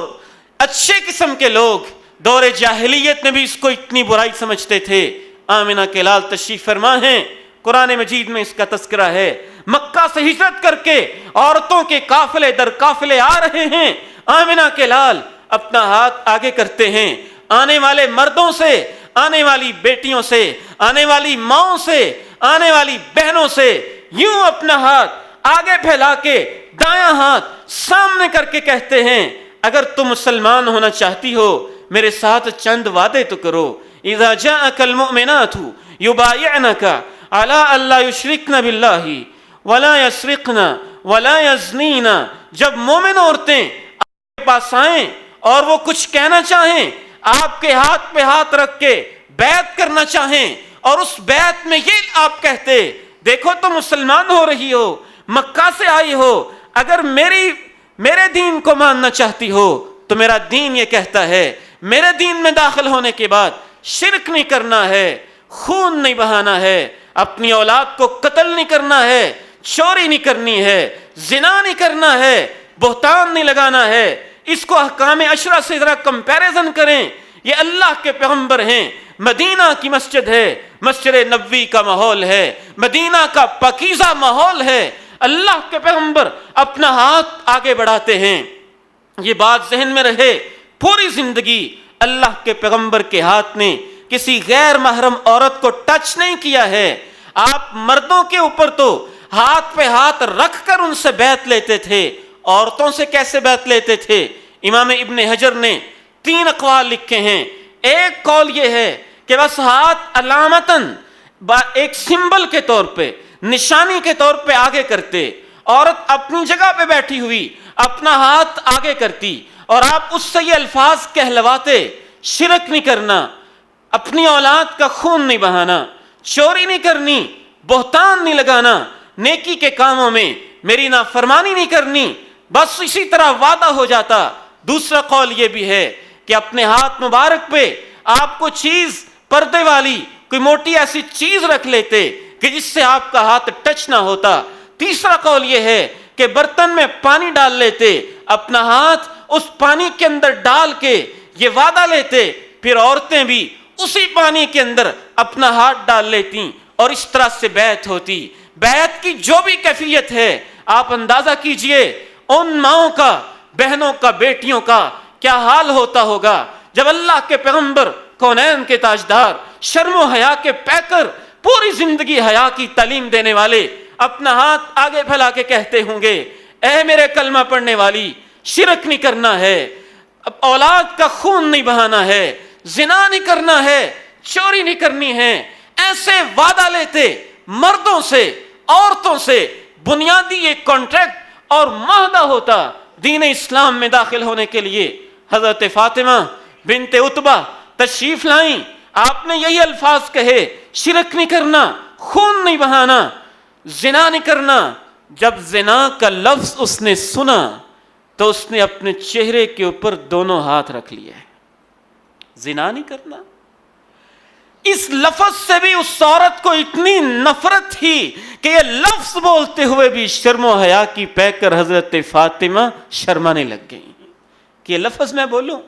اچھے قسم کے لوگ دور جاہلیت میں بھی اس کو اتنی برائی سمجھتے تھے۔ آمنہ کے لال تشریف فرما ہیں، قرآن مجید میں اس کا تذکرہ ہے، مکہ سے ہجرت کر کے عورتوں کے قافلے در قافلے آ رہے ہیں، آمنہ کے لال اپنا ہاتھ آگے کرتے ہیں، آنے والے مردوں سے، آنے والی بیٹیوں سے، آنے والی ماؤں سے، آنے والی بہنوں سے یوں اپنا ہاتھ آگے پھیلا کے دایاں ہاتھ سامنے کر کے کہتے ہیں، اگر تم مسلمان ہونا چاہتی ہو میرے ساتھ چند وعدے تو کرو۔ اذا جاءك المؤمنات يبايعنك على الا يشركن بالله ولا يسرقن ولا يزنين۔ جب مومن عورتیں آپ کے پاس آئیں اور وہ کچھ کہنا چاہیں، آپ کے ہاتھ پہ ہاتھ رکھ کے بیعت کرنا چاہیں، اور اس بیعت میں یہ آپ کہتے، دیکھو تم مسلمان ہو رہی ہو، مکہ سے آئی ہو، اگر میرے دین کو ماننا چاہتی ہو تو میرا دین یہ کہتا ہے، میرے دین میں داخل ہونے کے بعد شرک نہیں کرنا ہے، خون نہیں بہانا ہے، اپنی اولاد کو قتل نہیں کرنا ہے، چوری نہیں کرنی ہے، زنا نہیں کرنا ہے، بہتان نہیں لگانا ہے۔ اس کو احکام عشرہ سے ذرا کمپیریزن کریں، یہ اللہ کے پیغمبر ہیں، مدینہ کی مسجد ہے، مسجد نبوی کا ماحول ہے، مدینہ کا پاکیزہ ماحول ہے، اللہ کے پیغمبر اپنا ہاتھ آگے بڑھاتے ہیں۔ یہ بات ذہن میں رہے، پوری زندگی اللہ کے پیغمبر کے ہاتھ نے کسی غیر محرم عورت کو ٹچ نہیں کیا ہے۔ آپ مردوں کے اوپر تو ہاتھ پہ ہاتھ رکھ کر ان سے بیعت لیتے تھے، عورتوں سے کیسے بیعت لیتے تھے؟ امام ابن حجر نے 3 اقوال لکھے ہیں۔ ایک قول یہ ہے کہ بس ہاتھ علامتاً ایک سمبل کے طور پہ، نشانی کے طور پہ آگے کرتے، عورت اپنی جگہ پہ بیٹھی ہوئی اپنا ہاتھ آگے کرتی، اور آپ اس سے یہ الفاظ کہلواتے، شرک نہیں کرنا، اپنی اولاد کا خون نہیں بہانا، چوری نہیں کرنی، بہتان نہیں لگانا، نیکی کے کاموں میں میری نافرمانی نہیں کرنی، بس اسی طرح وعدہ ہو جاتا۔ دوسرا قول یہ بھی ہے کہ اپنے ہاتھ مبارک پہ آپ کو چیز پردے والی کوئی موٹی ایسی چیز رکھ لیتے کہ جس سے آپ کا ہاتھ ٹچ نہ ہوتا۔ تیسرا قول یہ ہے کہ برتن میں پانی ڈال لیتے، اپنا ہاتھ اس پانی کے اندر ڈال کے یہ وعدہ لیتے، پھر عورتیں بھی اسی پانی کے اندر اپنا ہاتھ ڈال لیتی، اور اس طرح سے بیعت ہوتی۔ بیعت کی جو بھی کیفیت ہے آپ اندازہ کیجئے ان ماؤں کا، بہنوں کا، بیٹیوں کا کیا حال ہوتا ہوگا جب اللہ کے پیغمبر، کونین کے تاجدار، شرم و حیا کے پیکر، پوری زندگی حیا کی تعلیم دینے والے اپنا ہاتھ آگے پھیلا کے کہتے ہوں گے، اے میرے کلمہ پڑھنے والی، شرک نہیں کرنا ہے، اولاد کا خون نہیں بہانا ہے، زنا نہیں کرنا ہے، چوری نہیں کرنی ہے۔ ایسے وعدہ لیتے مردوں سے، عورتوں سے بنیادی ایک کانٹریکٹ اور معاہدہ ہوتا دین اسلام میں داخل ہونے کے لیے. حضرت فاطمہ بنت عتبہ تشریف لائیں, آپ نے یہی الفاظ کہے, شرک نہیں کرنا, خون نہیں بہانا, زنا نہیں کرنا. جب زنا کا لفظ اس نے سنا تو اس نے اپنے چہرے کے اوپر دونوں ہاتھ رکھ لیے. زنا نہیں کرنا, اس لفظ سے بھی اس عورت کو اتنی نفرت تھی کہ یہ لفظ بولتے ہوئے بھی شرم و حیا کی پہ کر حضرت فاطمہ شرمانے لگ گئی کہ یہ لفظ میں بولوں.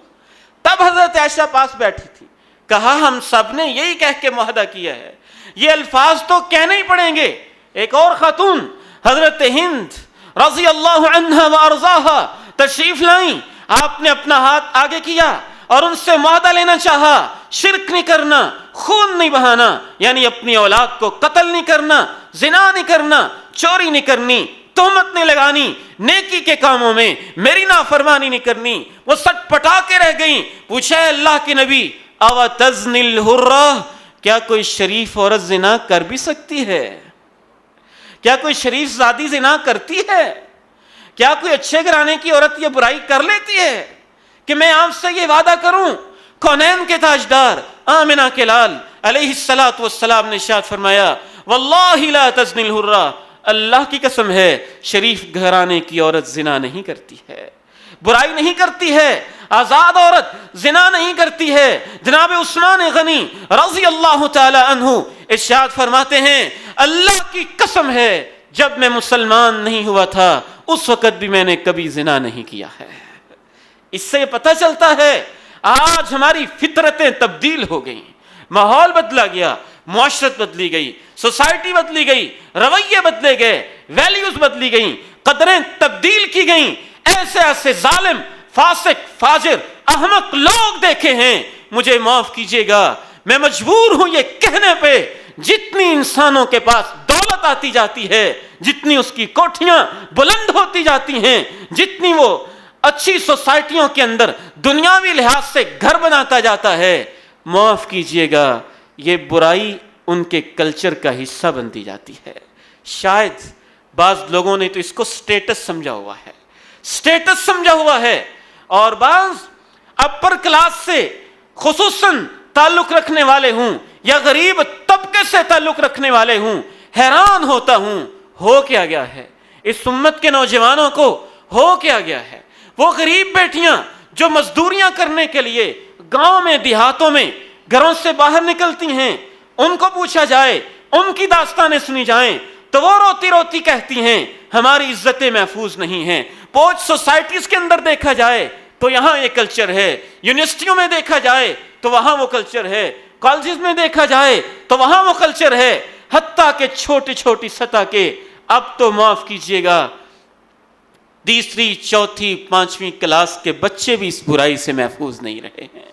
تب حضرت عائشہ پاس بیٹھی تھی, کہا ہم سب نے یہی کہہ کے معاہدہ کیا ہے, یہ الفاظ تو کہنے ہی پڑیں گے. ایک اور خاتون حضرت ہند رضی اللہ عنہا و ارضاہا تشریف لائیں, آپ نے اپنا ہاتھ آگے کیا اور ان سے معاہدہ لینا چاہا, شرک نہیں کرنا, خون نہیں بہانا, یعنی اپنی اولاد کو قتل نہیں کرنا, زنا نہیں کرنا, چوری نہیں کرنی, تہمت نہیں لگانی, نیکی کے کاموں میں میری نافرمانی نہیں کرنی. وہ سٹ پٹا کے رہ گئیں. پوچھا ہے اللہ کے نبی, او تزنی الحرہ, کیا کوئی شریف عورت زنا کر بھی سکتی ہے؟ کیا کوئی شریف زادی زنا کرتی ہے؟ کیا کوئی اچھے گھرانے کی عورت یہ برائی کر لیتی ہے؟ کہ میں آپ سے یہ وعدہ کروں, کونین کے تاجدار آمنہ کے لال علیہ الصلوۃ والسلام نے ارشاد فرمایا, واللہ لا تزنی الحرہ, اللہ کی قسم ہے شریف گھرانے کی عورت زنا نہیں کرتی ہے, برائی نہیں کرتی ہے, آزاد عورت زنا نہیں کرتی ہے. جناب عثمان غنی رضی اللہ تعالی عنہ ارشاد فرماتے ہیں, اللہ کی قسم ہے جب میں مسلمان نہیں ہوا تھا اس وقت بھی میں نے کبھی زنا نہیں کیا ہے. اس سے یہ پتہ چلتا ہے آج ہماری فطرتیں تبدیل ہو گئیں, ماحول بدلا گیا, معاشرت بدلی گئی, سوسائٹی بدلی گئی, رویے بدلے گئے, ویلیوز بدلی گئیں, قدریں تبدیل کی گئیں. ایسے ایسے ظالم, فاسق, فاجر, احمق لوگ دیکھے ہیں. مجھے معاف کیجیے گا, میں مجبور ہوں یہ کہنے پہ, جتنی انسانوں کے پاس دولت آتی جاتی ہے, جتنی اس کی کوٹھیاں بلند ہوتی جاتی ہیں, جتنی وہ اچھی سوسائٹیوں کے اندر دنیاوی لحاظ سے گھر بناتا جاتا ہے, معاف کیجیے گا یہ برائی ان کے کلچر کا حصہ بنتی جاتی ہے. شاید بعض لوگوں نے تو اس کو سٹیٹس سمجھا ہوا ہے, سٹیٹس سمجھا ہوا ہے, اور بعض اپر کلاس سے خصوصاً تعلق رکھنے والے ہوں یا غریب طبقے سے تعلق رکھنے والے ہوں. حیران ہوتا ہوں ہو کیا گیا ہے اس امت کے نوجوانوں کو, ہو کیا گیا ہے. وہ غریب بیٹیاں جو مزدوریاں کرنے کے لیے گاؤں میں دیہاتوں میں گھروں سے باہر نکلتی ہیں, ان کو پوچھا جائے, ان کی داستانیں سنی جائیں تو وہ روتی روتی کہتی ہیں ہماری عزتیں محفوظ نہیں ہیں. پوچھ سوسائٹیز کے اندر دیکھا جائے تو یہاں یہ کلچر ہے, یونیورسٹیوں میں دیکھا جائے تو وہاں وہ کلچر ہے, کالجز میں دیکھا جائے تو وہاں وہ کلچر ہے, حتیٰ کہ چھوٹی چھوٹی سطح کے, اب تو معاف کیجیے گا تیسری, چوتھی, پانچویں کلاس کے بچے بھی اس برائی سے محفوظ نہیں رہے ہیں.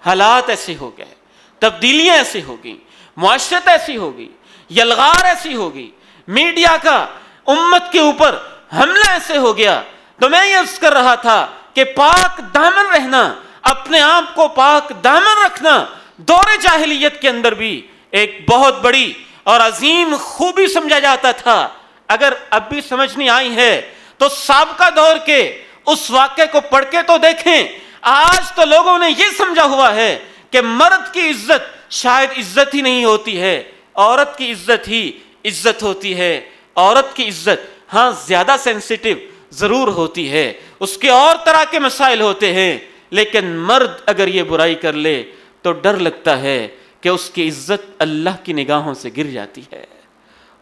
حالات ایسے ہو گئے, تبدیلیاں ایسی ہو گئی, معاشرت ایسی ہو گئی, یلغار ایسی ہو گئی, میڈیا کا امت کے اوپر حملہ ایسے ہو گیا. تو میں یہ عرض کر رہا تھا کہ پاک دامن رہنا, اپنے آپ کو پاک دامن رکھنا دور جاہلیت کے اندر بھی ایک بہت بڑی اور عظیم خوبی سمجھا جاتا تھا. اگر اب بھی سمجھ نہیں آئی ہے تو سابقہ دور کے اس واقعے کو پڑھ کے تو دیکھیں. آج تو لوگوں نے یہ سمجھا ہوا ہے کہ مرد کی عزت شاید عزت ہی نہیں ہوتی ہے, عورت کی عزت ہی عزت ہوتی ہے. عورت کی عزت ہاں زیادہ سینسیٹیو ضرور ہوتی ہے, اس کے اور طرح کے مسائل ہوتے ہیں, لیکن مرد اگر یہ برائی کر لے تو ڈر لگتا ہے کہ اس کی عزت اللہ کی نگاہوں سے گر جاتی ہے.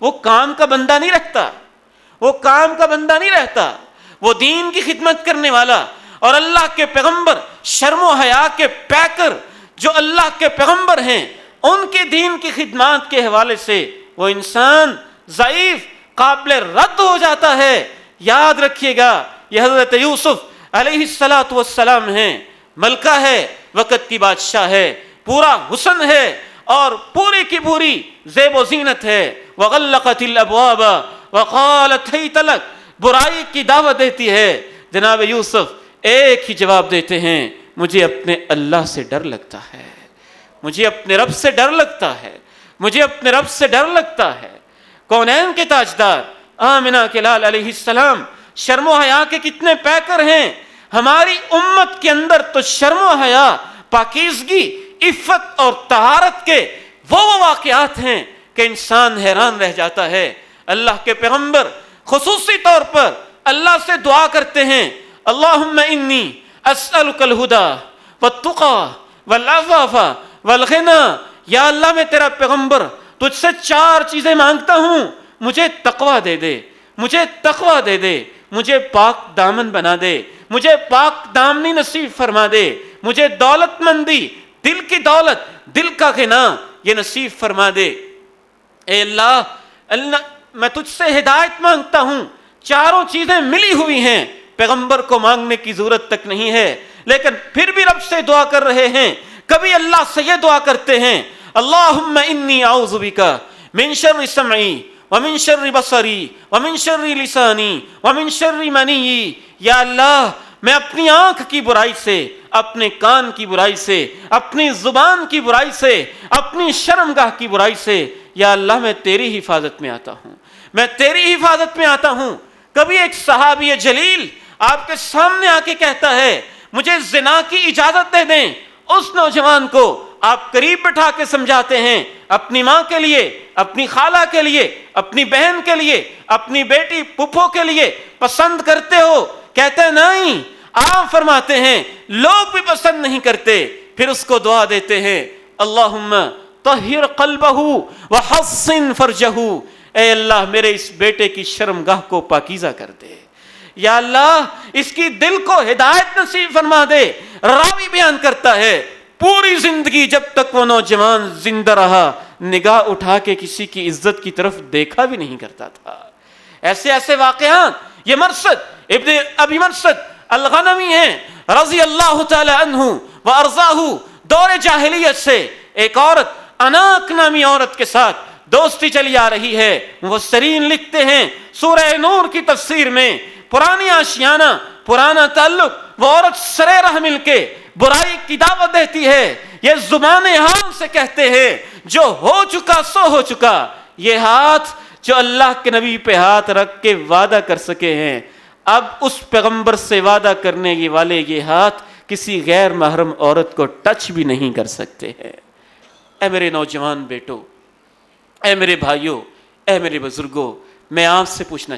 وہ کام کا بندہ نہیں رہتا, وہ کام کا بندہ نہیں رہتا, وہ دین کی خدمت کرنے والا اور اللہ کے پیغمبر شرم و حیا کے پیکر جو اللہ کے پیغمبر ہیں, ان کے دین کی خدمات کے حوالے سے وہ انسان ضعیف, قابل رد ہو جاتا ہے. یاد رکھیے گا یہ حضرت یوسف علیہ الصلوۃ والسلام ہیں, ملکہ ہے, وقت کی بادشاہ ہے, پورا حسن ہے اور پوری کی پوری زیب و زینت ہے. وغلقت الابواب وقالت ہیت لک, برائی کی دعوت دیتی ہے. جناب یوسف ایک ہی جواب دیتے ہیں, مجھے اپنے اللہ سے ڈر لگتا ہے, مجھے اپنے رب سے ڈر لگتا ہے, مجھے اپنے رب سے ڈر لگتا ہے. کونین کے تاجدار آمنہ کے لال علیہ السلام شرم و حیا کے کتنے پیکر ہیں. ہماری امت کے اندر تو شرم و حیا، پاکیزگی، عفت اور طہارت کے وہ واقعات ہیں کہ انسان حیران رہ جاتا ہے. اللہ کے پیغمبر خصوصی طور پر اللہ سے دعا کرتے ہیں، اللہم انی اسألک الہدی والتقی والعفاف والغنی. یا اللہ میں تیرا پیغمبر تجھ سے 4 چیزیں مانگتا ہوں. مجھے تقوی دے دے، مجھے تقوی دے دے، مجھے پاک دامن بنا دے، مجھے پاک دامنی نصیب فرما دے، مجھے دولت مندی، دل کی دولت، دل کا غنا یہ نصیب فرما دے. اے اللہ میں تجھ سے ہدایت مانگتا ہوں. 4 چیزیں ملی ہوئی ہیں، پیغمبر کو مانگنے کی ضرورت تک نہیں ہے، لیکن پھر بھی رب سے دعا کر رہے ہیں. کبھی اللہ سے یہ دعا کرتے ہیں، اللہم انی اعوذ بک من شر سمعی ومن شر بصری ومن شر لسانی ومن شر منی. یا اللہ میں اپنی آنکھ کی برائی سے، اپنے کان کی برائی سے، اپنی زبان کی برائی سے، اپنی شرمگاہ کی برائی سے، یا اللہ میں تیری حفاظت میں آتا ہوں، میں تیری حفاظت میں آتا ہوں. کبھی ایک صحابی جلیل آپ کے سامنے آ کے کہتا ہے مجھے زنا کی اجازت دے دیں. اس نوجوان کو آپ قریب بٹھا کے سمجھاتے ہیں، اپنی ماں کے لیے، اپنی خالہ کے لیے، اپنی بہن کے لیے، اپنی بیٹی پھپھو کے لیے پسند کرتے ہو؟ کہتے ہیں نہیں. آپ فرماتے ہیں لوگ بھی پسند نہیں کرتے. پھر اس کو دعا دیتے ہیں، اللہم طہر قلبہ وحصن فرجہ. اے اللہ میرے اس بیٹے کی شرمگاہ کو پاکیزہ کر دے. یا اللہ اس کی دل کو ہدایت نصیب فرما دے. راوی بیان کرتا ہے پوری زندگی جب تک وہ نوجوان زندہ رہا نگاہ اٹھا کے کسی کی عزت کی طرف دیکھا بھی نہیں کرتا تھا. ایسے ایسے واقعات. یہ مرثد ابن ابی مرثد الغنوی ہیں رضی اللہ تعالی عنہ وارضاہ. دور جاہلیت سے ایک عورت اناک نامی عورت کے ساتھ دوستی چلی آ رہی ہے. مفسرین لکھتے ہیں سورہ نور کی تفسیر میں پرانی آشیانہ، پرانا تعلق، وہ عورت سرے راہ مل کے برائی کی دعوت دیتی ہے. یہ زبان حال سے کہتے ہیں جو ہو چکا سو ہو چکا. یہ ہاتھ جو اللہ کے نبی پہ ہاتھ رکھ کے وعدہ کر سکے ہیں، اب اس پیغمبر سے وعدہ کرنے والے یہ ہاتھ کسی غیر محرم عورت کو ٹچ بھی نہیں کر سکتے ہیں. اے میرے نوجوان بیٹو، اے میرے بھائیوں، اے میرے بزرگوں، میں آپ سے پوچھنا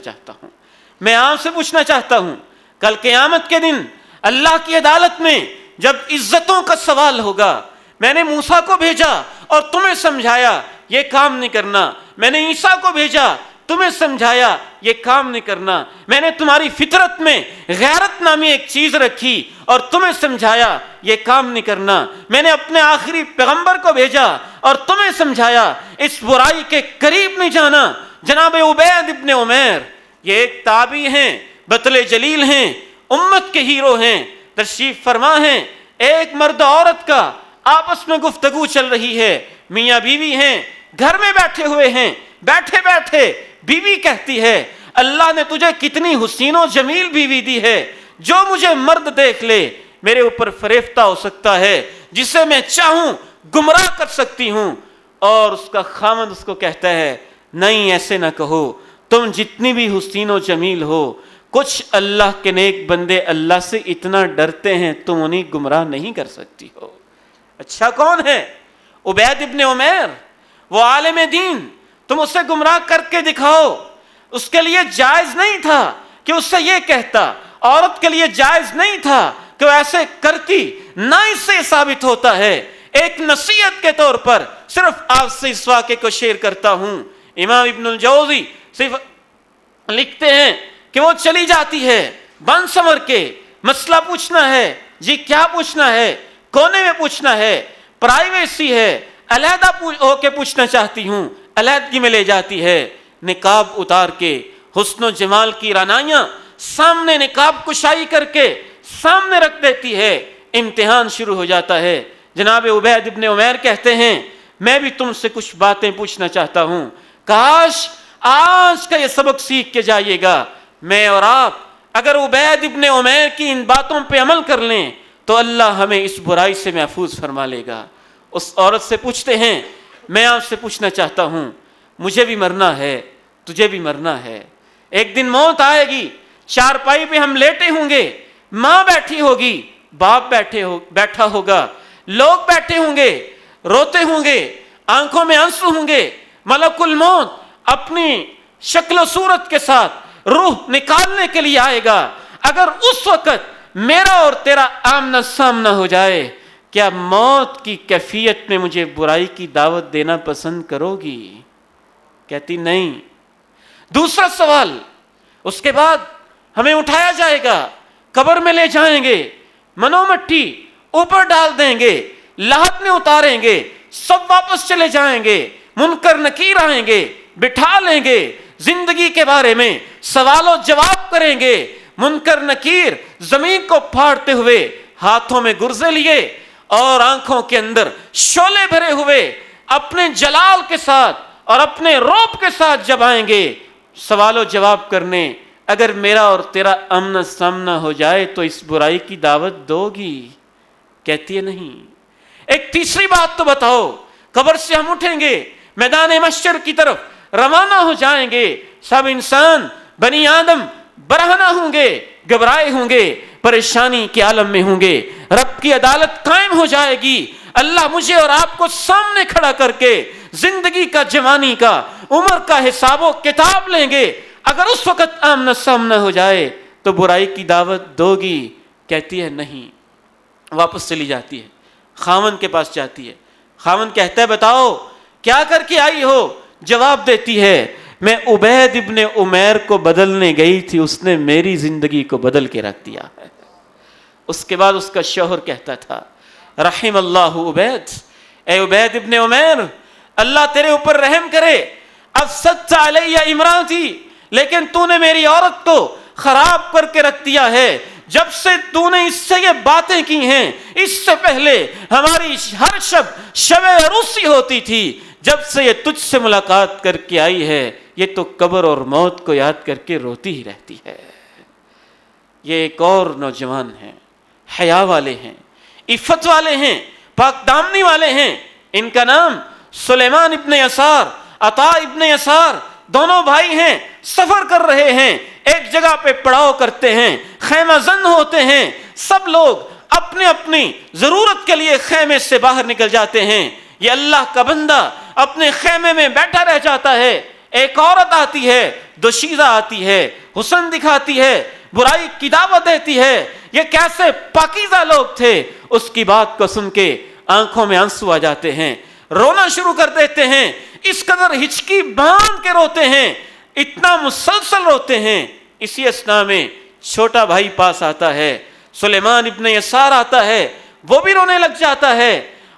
چاہتا ہوں کل قیامت کے دن اللہ کی عدالت میں جب عزتوں کا سوال ہوگا، میں نے موسیٰ کو بھیجا اور تمہیں سمجھایا یہ کام نہیں کرنا، میں نے عیسیٰ کو بھیجا تمہیں سمجھایا یہ کام نہیں کرنا، میں نے تمہاری فطرت میں غیرت نامی ایک چیز رکھی اور تمہیں سمجھایا یہ کام نہیں کرنا، میں نے اپنے آخری پیغمبر کو بھیجا اور تمہیں سمجھایا اس برائی کے قریب نہیں جانا. جناب عبید ابن عمیر یہ ایک تابعی ہیں، بطل جلیل ہیں، امت کے ہیرو ہیں، تشریف فرما ہیں. ایک مرد عورت کا آپس میں گفتگو چل رہی ہے، میاں بیوی ہیں، گھر میں بیٹھے ہوئے ہیں. بیٹھے بیٹھے بیوی کہتی ہے اللہ نے تجھے کتنی حسین و جمیل بیوی دی ہے، جو مجھے مرد دیکھ لے میرے اوپر فریفتہ ہو سکتا ہے، جسے میں چاہوں گمراہ کر سکتی ہوں. اور اس کا خاوند اس کو کہتا ہے نہیں ایسے نہ کہو، تم جتنی بھی حسین و جمیل ہو، کچھ اللہ کے نیک بندے اللہ سے اتنا ڈرتے ہیں تم انہیں گمراہ نہیں کر سکتی ہو. اچھا کون ہے؟ عبید ابن عمیر، وہ عالم دین. تم اسے گمراہ کر کے دکھاؤ. اس کے لیے جائز نہیں تھا کہ اس سے یہ کہتا، عورت کے لیے جائز نہیں تھا کہ وہ ایسے کرتی. نہ اس سے ثابت ہوتا ہے. ایک نصیحت کے طور پر صرف آپ سے اس واقعے کو شیئر کرتا ہوں. امام ابن الجوزی صرف لکھتے ہیں کہ وہ چلی جاتی ہے بن سمر کے، مسئلہ پوچھنا ہے. جی کیا پوچھنا ہے؟ کونے میں پوچھنا ہے، پرائیویسی ہے، علیحدہ ہو کے پوچھنا چاہتی ہوں. علیحدگی میں لے جاتی ہے، نقاب اتار کے، حسن و جمال کی رعنائیاں سامنے نقاب کشائی کر کے سامنے رکھ دیتی ہے. امتحان شروع ہو جاتا ہے. جناب عبید ابن عمیر کہتے ہیں میں بھی تم سے کچھ باتیں پوچھنا چاہتا ہوں، کاش آج کا یہ سبق سیکھ کے جائیے گا. میں اور آپ اگر عبید ابن عمیر کی ان باتوں پہ عمل کر لیں تو اللہ ہمیں اس برائی سے محفوظ فرما لے گا. اس عورت سے پوچھتے ہیں میں آپ سے پوچھنا چاہتا ہوں، مجھے بھی مرنا ہے، تجھے بھی مرنا ہے. ایک دن موت آئے گی, چارپائی پہ ہم لیٹے ہوں گے, ماں بیٹھی ہوگی, باپ بیٹھا ہوگا, لوگ بیٹھے ہوں گے, روتے ہوں گے, آنکھوں میں آنسو ہوں گے. ملک الموت اپنی شکل و صورت کے ساتھ روح نکالنے کے لیے آئے گا. اگر اس وقت میرا اور تیرا آمنا سامنا ہو جائے, کیا موت کی کیفیت میں مجھے برائی کی دعوت دینا پسند کرو گی؟ کہتی نہیں. دوسرا سوال, اس کے بعد ہمیں اٹھایا جائے گا, قبر میں لے جائیں گے, منو مٹی اوپر ڈال دیں گے, لاحت میں اتاریں گے, سب واپس چلے جائیں گے, منکر نکیر آئیں گے, بٹھا لیں گے, زندگی کے بارے میں سوال و جواب کریں گے. منکر نکیر زمین کو پھاڑتے ہوئے ہاتھوں میں گرزے لیے اور آنکھوں کے اندر شعلے بھرے ہوئے اپنے جلال کے ساتھ اور اپنے روب کے ساتھ جب آئیں گے سوال و جواب کرنے, اگر میرا اور تیرا آمنا سامنا ہو جائے تو اس برائی کی دعوت دو گی؟ کہتی ہے نہیں. ایک تیسری بات تو بتاؤ, قبر سے ہم اٹھیں گے, میدان محشر کی طرف روانہ ہو جائیں گے, سب انسان بنی آدم برہنہ ہوں گے, گھبرائے ہوں گے, پریشانی کے عالم میں ہوں گے, رب کی عدالت قائم ہو جائے گی. اللہ مجھے اور آپ کو سامنے کھڑا کر کے زندگی کا, جوانی کا, عمر کا حساب و کتاب لیں گے. اگر اس وقت آمنا سامنا ہو جائے تو برائی کی دعوت دو گی؟ کہتی ہے نہیں. واپس چلی جاتی ہے, خاوند کے پاس جاتی ہے. خاوند کہتا ہے بتاؤ کیا کر کے آئی ہو؟ جواب دیتی ہے میں عبید ابن عمیر کو بدلنے گئی تھی, اس نے میری زندگی کو بدل کے رکھ دیا ہے. اس کے بعد اس کا شوہر کہتا تھا رحم اللہ عبید, اے عبید ابن عمیر اللہ تیرے اوپر رحم کرے, افسدت علیہ امراتی, لیکن تو نے میری عورت کو خراب کر کے رکھ دیا ہے. جب سے تو نے اس سے یہ باتیں کی ہیں, اس سے پہلے ہماری ہر شب عروسی ہوتی تھی, جب سے یہ تجھ سے ملاقات کر کے آئی ہے یہ تو قبر اور موت کو یاد کر کے روتی ہی رہتی ہے. یہ ایک اور نوجوان ہیں, حیا والے ہیں, عفت والے ہیں, پاک دامنی والے ہیں. ان کا نام سلیمان ابن یسار, عطا ابن یسار, دونوں بھائی ہیں, سفر کر رہے ہیں, ایک جگہ پہ پڑاؤ کرتے ہیں, خیمہ زن ہوتے ہیں. سب لوگ اپنی اپنی ضرورت کے لیے خیمے سے باہر نکل جاتے ہیں. یہ اللہ کا بندہ اپنے خیمے میں بیٹھا رہ جاتا ہے. ایک عورت آتی ہے, دوشیزہ آتی ہے, حسن دکھاتی ہے, برائی کی دعوت دیتی ہے. یہ کیسے پاکیزہ لوگ تھے, اس کی بات کو سن کے آنکھوں میں آنسو آ جاتے ہیں, رونا شروع کر دیتے ہیں. اس قدر ہچکی باندھ کے روتے ہیں, اتنا مسلسل روتے ہیں. اسی اثنا میں چھوٹا بھائی پاس آتا ہے, سلیمان ابن یسار آتا ہے, وہ بھی رونے لگ جاتا ہے.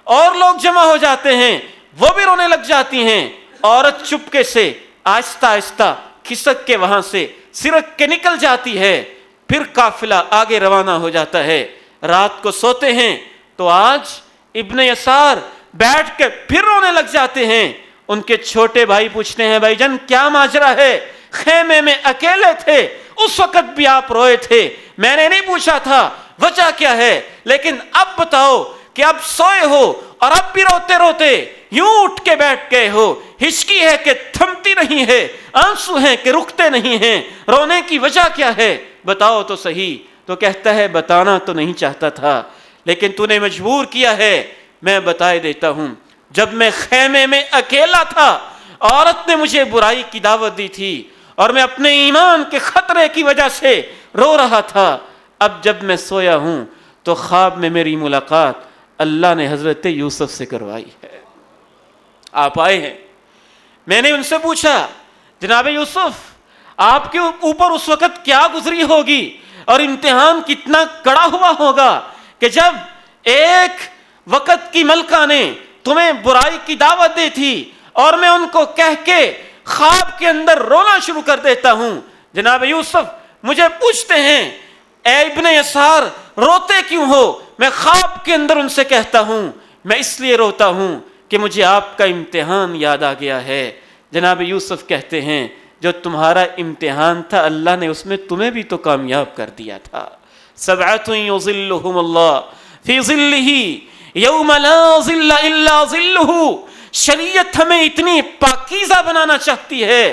اور لوگ جمع ہو جاتے ہیں, وہ بھی رونے لگ جاتی ہیں. عورت چپکے سے آہستہ آہستہ کھسک کے وہاں سے سرک کے نکل جاتی ہے. پھر قافلہ آگے روانہ ہو جاتا ہے. رات کو سوتے ہیں تو آج ابن یسار بیٹھ کے پھر رونے لگ جاتے ہیں. ان کے چھوٹے بھائی پوچھتے ہیں بھائی جان کیا ماجرا ہے؟ خیمے میں اکیلے تھے, اس وقت بھی آپ روئے تھے, میں نے نہیں پوچھا تھا وجہ کیا ہے, لیکن اب بتاؤ کہ اب سوئے ہو اور اب بھی روتے روتے یوں اٹھ کے بیٹھ گئے ہو, ہچکی ہے کہ تھمتی نہیں ہے, آنسو ہیں کہ رکتے نہیں ہیں, رونے کی وجہ کیا ہے بتاؤ تو صحیح. تو کہتا ہے بتانا تو نہیں چاہتا تھا لیکن تو نے مجبور کیا ہے, میں بتائے دیتا ہوں. جب میں خیمے میں اکیلا تھا عورت نے مجھے برائی کی دعوت دی تھی اور میں اپنے ایمان کے خطرے کی وجہ سے رو رہا تھا. اب جب میں سویا ہوں تو خواب میں میری ملاقات اللہ نے حضرت یوسف سے کروائی ہے. آپ آئے ہیں, میں نے ان سے پوچھا جناب یوسف آپ کے اوپر اس وقت کیا گزری ہوگی اور امتحان کتنا کڑا ہوا ہوگا کہ جب ایک وقت کی ملکہ نے تمہیں برائی کی دعوت دی تھی اور میں ان کو کہہ کے خواب کے اندر رونا شروع کر دیتا ہوں. جناب یوسف مجھے پوچھتے ہیں اے ابن یسار روتے کیوں ہو؟ میں خواب کے اندر ان سے کہتا ہوں میں اس لیے روتا ہوں کہ مجھے آپ کا امتحان یاد آ گیا ہے. جناب یوسف کہتے ہیں جو تمہارا امتحان تھا اللہ نے اس میں تمہیں بھی تو کامیاب کر دیا تھا. سبعۃ یظلھم اللہ فی ظلہ یوم لا ظل الا ظلہ. شریعت ہمیں اتنی پاکیزہ بنانا چاہتی ہے,